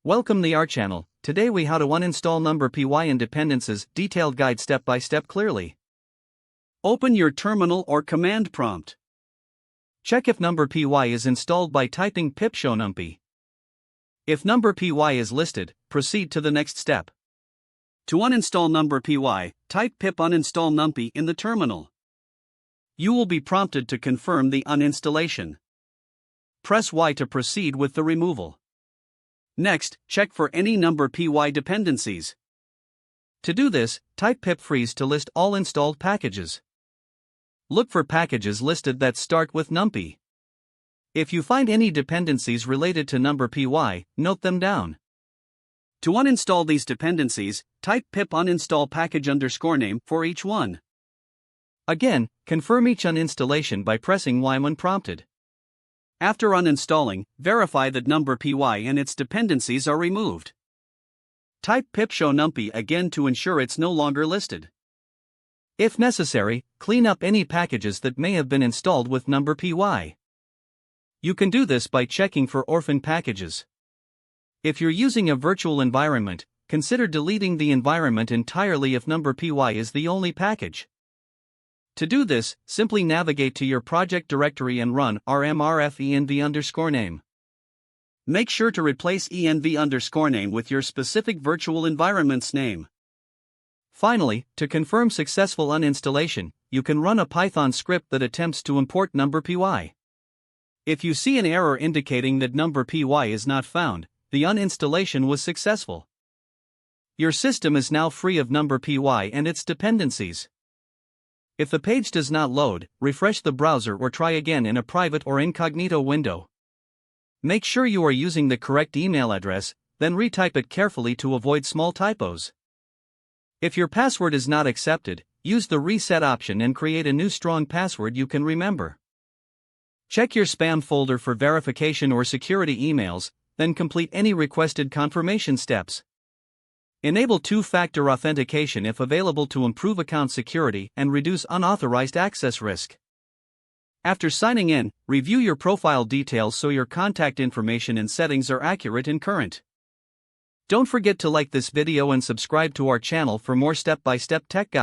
Welcome to our channel. Today we how to uninstall NumPy and dependencies, detailed guide step by step clearly. Open your terminal or command prompt. Check if NumPy is installed by typing pip show numpy. If NumPy is listed, proceed to the next step. To uninstall NumPy, type pip uninstall numpy in the terminal. You will be prompted to confirm the uninstallation. Press Y to proceed with the removal. Next, check for any NumPy dependencies. To do this, type pip freeze to list all installed packages. Look for packages listed that start with numpy. If you find any dependencies related to NumPy, note them down. To uninstall these dependencies, type pip uninstall package _name for each one. Again, confirm each uninstallation by pressing Y when prompted. After uninstalling, verify that NumPy and its dependencies are removed. Type pip show numpy again to ensure it's no longer listed. If necessary, clean up any packages that may have been installed with NumPy. You can do this by checking for orphan packages. If you're using a virtual environment, consider deleting the environment entirely if NumPy is the only package. To do this, simply navigate to your project directory and run rmrf env_name. Make sure to replace env_name with your specific virtual environment's name. Finally, to confirm successful uninstallation, you can run a Python script that attempts to import NumPy. If you see an error indicating that NumPy is not found, the uninstallation was successful. Your system is now free of NumPy and its dependencies. If the page does not load, refresh the browser or try again in a private or incognito window. Make sure you are using the correct email address, then retype it carefully to avoid small typos. If your password is not accepted, use the reset option and create a new strong password you can remember. Check your spam folder for verification or security emails, then complete any requested confirmation steps. Enable two-factor authentication if available to improve account security and reduce unauthorized access risk. After signing in, review your profile details so your contact information and settings are accurate and current. Don't forget to like this video and subscribe to our channel for more step-by-step tech guides.